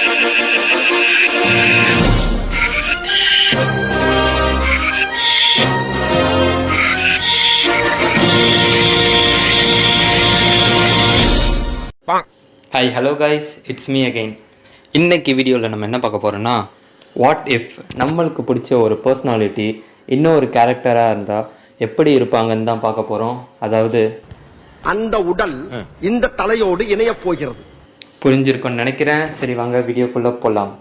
Hi hello guys, it's me again. இன்னைக்கு வீடியோவில் நம்ம என்ன பார்க்க போகிறோன்னா, வாட் இஃப் நம்மளுக்கு பிடிச்ச ஒரு பர்சனாலிட்டி இன்னொரு கேரக்டராக இருந்தால் எப்படி இருப்பாங்கன்னு தான் பார்க்க போகிறோம். அதாவது அந்த உடல் இந்த தலையோடு இணைய போகிறது. புரிஞ்சிருக்கும்னு நினைக்கிறேன். சரி வாங்க வீடியோக்குள்ளே போகலாம்.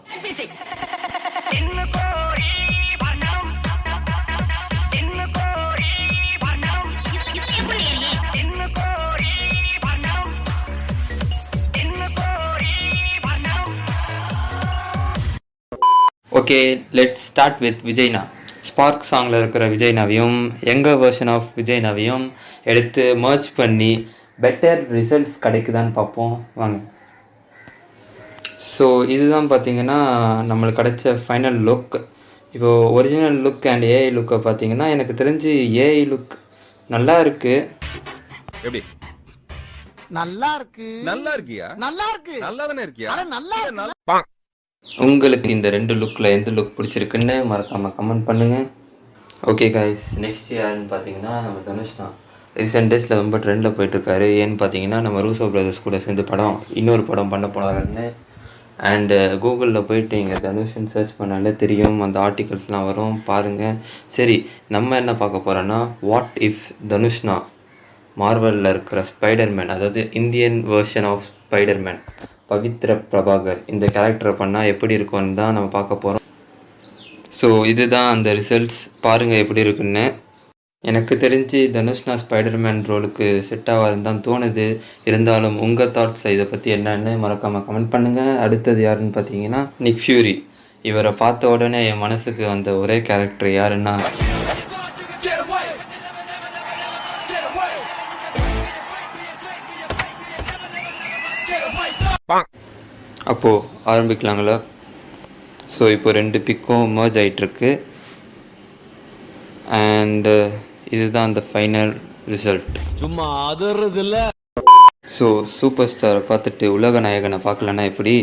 ஓகே, லெட்ஸ் ஸ்டார்ட் வித் விஜய்னா. ஸ்பார்க் சாங்கில் இருக்கிற விஜய்னாவையும் யங்கர் வெர்ஷன் ஆஃப் விஜய்னாவையும் எடுத்து மர்ஜ் பண்ணி பெட்டர் ரிசல்ட்ஸ் கிடைக்குதான்னு பார்ப்போம் வாங்க. ஸோ இதுதான் பார்த்தீங்கன்னா நம்மளுக்கு கிடைச்ச ஃபைனல் லுக். இப்போது ஒரிஜினல் லுக் அண்ட் ஏஐ லுக்கை பார்த்தீங்கன்னா எனக்கு தெரிஞ்சு ஏஐ லுக் நல்லா இருக்குது. எப்படி நல்லா இருக்கு? நல்லா இருக்கியா? நல்லா இருக்கு. நல்லா தானே இருக்கியா? நல்லா இருக்கு. உங்களுக்கு இந்த ரெண்டு லுக்கில் எந்த லுக் பிடிச்சிருக்குன்னு மறக்காமல் கமெண்ட் பண்ணுங்கள். ஓகே கைஸ், நெக்ஸ்ட் யாருன்னு பார்த்தீங்கன்னா நம்ம தனுஷ்னா. ரீசெண்ட் டேஸில் ரொம்ப ட்ரெண்டில் போயிட்டுருக்காரு. ஏன்னு பார்த்தீங்கன்னா நம்ம ரூசோ பிரதர்ஸ் கூட சேர்ந்து இன்னொரு படம் பண்ண போனாருன்னு. அண்டு கூகுளில் போயிட்டு இங்கே தனுஷ்ன்னு சர்ச் பண்ணாலே தெரியும், அந்த ஆர்டிகல்ஸ்லாம் வரும் பாருங்கள். சரி, நம்ம என்ன பார்க்க போகிறோன்னா, வாட் இஃப் தனுஷ்னா மார்வலில் இருக்கிற ஸ்பைடர்மேன், அதாவது இந்தியன் வேர்ஷன் ஆஃப் ஸ்பைடர்மேன் பவித்ர பிரபாகர் இந்த கேரக்டரை பண்ணால் எப்படி இருக்கும்னு தான் நம்ம பார்க்க போகிறோம். ஸோ இதுதான் அந்த ரிசல்ட்ஸ், பாருங்கள் எப்படி இருக்குன்னு. எனக்கு தெரிஞ்சு தனுஷ்னா ஸ்பைடர்மேன் ரோலுக்கு செட் ஆகாதுன்னு தான் தோணுது. இருந்தாலும் உங்கள் தாட்ஸ் இதை பற்றி என்னன்னு மறக்காமல் கமெண்ட் பண்ணுங்கள். அடுத்தது யாருன்னு பார்த்தீங்கன்னா நிக் ஃபியூரி. இவரை பார்த்த உடனே என் மனசுக்கு வந்த ஒரே கேரக்டர் யாருன்னா அப்போது ஆரம்பிக்கலாங்களா? ஸோ இப்போ ரெண்டு பிக்கும் மர்ஜ் ஆகிட்டுருக்கு. அண்டு இதுதான் அந்த ஃபைனல் ரிசல்ட். சும்மா அதுறது இல்லை. ஸோ சூப்பர் ஸ்டாரை பார்த்துட்டு உலக நாயகனை பார்க்கலன்னா எப்படி?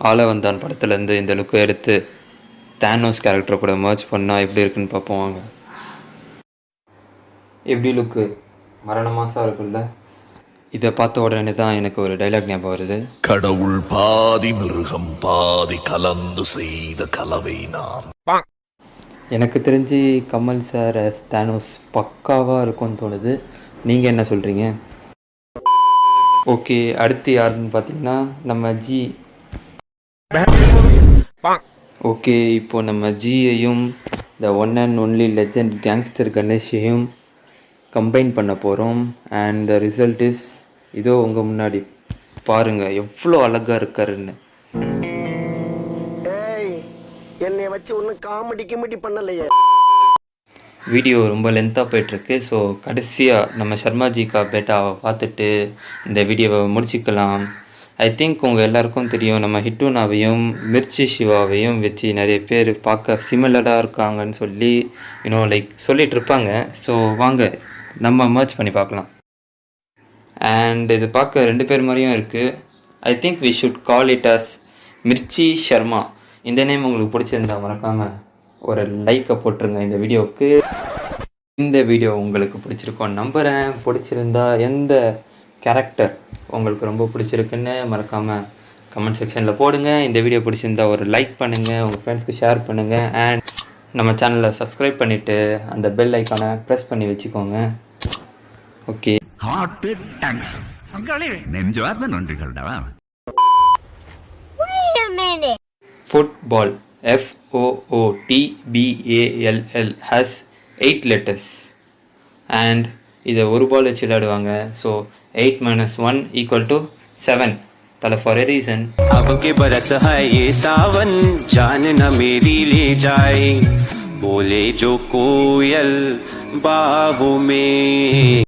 ஆளவந்தான் படத்துலேருந்து இந்த லுக்கை எடுத்து தானோஸ் கேரக்டரை கூட மர்ஜ் பண்ணால் எப்படி இருக்குன்னு பார்ப்போம் வாங்க. எப்படி லுக்கு மரண மாதம் இருக்குல்ல? இதை பார்த்த உடனே தான் எனக்கு ஒரு டைலாக் ஞாபகம் வருது. கடவுள் பாதி மிருகம் பாதி கலந்து செய்த கலவை நான். எனக்கு தெரிஞ்சு கமல் சார் as தானோஸ் பக்காவாக இருக்கும்னு தோணுது. நீங்கள் என்ன சொல்கிறீங்க? ஓகே, அடுத்து யாருன்னு பார்த்தீங்கன்னா நம்ம ஜி. ஓகே, இப்போ நம்ம ஜியையும் the one and only legend gangster கணேஷையும் கம்பைன் பண்ண போகிறோம். அண்ட் த ரிசல்ட் இஸ் இதோ உங்கள் முன்னாடி பாருங்கள் எவ்வளோ அழகாக இருக்காருன்னு. என்னை வச்சு ஒன்றும் காமெடி பண்ணலையே. வீடியோ ரொம்ப லென்த்தாக போயிட்டுருக்கு. ஸோ கடைசியாக நம்ம சர்மாஜி கா பேட்டாவை பார்த்துட்டு இந்த வீடியோவை முடிச்சிக்கலாம். ஐ திங்க் உங்கள் எல்லாருக்கும் தெரியும், நம்ம ஹிட்டுனாவையும் மிர்ச்சி சிவாவையும் வச்சு நிறைய பேர் பார்க்க சிமிலராக இருக்காங்கன்னு சொல்லி லைக் சொல்லிகிட்டு இருப்பாங்க. ஸோ வாங்க நம்ம மர்ச் பண்ணி பார்க்கலாம். அண்ட் இது பார்க்க ரெண்டு பேர் மாதிரியும் இருக்குது. I think we should call it as Mirchi Sharma. இந்த நேம் உங்களுக்கு பிடிச்சிருந்தா மறக்காமல் ஒரு லைக்கை போட்டுருங்க இந்த வீடியோவுக்கு. இந்த வீடியோ உங்களுக்கு பிடிச்சிருக்கோன்னு நம்புகிறேன். பிடிச்சிருந்தா எந்த கேரக்டர் உங்களுக்கு ரொம்ப பிடிச்சிருக்குன்னு மறக்காமல் கமெண்ட் செக்ஷனில் போடுங்க. இந்த வீடியோ பிடிச்சிருந்தா ஒரு லைக் பண்ணுங்கள், உங்கள் ஃப்ரெண்ட்ஸ்க்கு ஷேர் பண்ணுங்கள். அண்ட் நம்ம சேனலை சப்ஸ்கிரைப் பண்ணிவிட்டு அந்த பெல் ஐக்கானை ப்ரெஸ் பண்ணி வச்சுக்கோங்க. ஓகே, ஹார்ட் தேங்க்ஸ் நெஞ்சார்ந்த நன்றிகள்டா. Football FOOTBALL has 8 letters and இதை ஒரு பால் வச்சு விளையாடுவாங்க. ஸோ 8 - 1 = 7 तला फॉर ए रीजन. अब के बरस है ये सावन जान न मेरी ले जाए बोले जो कोयल बाहों में.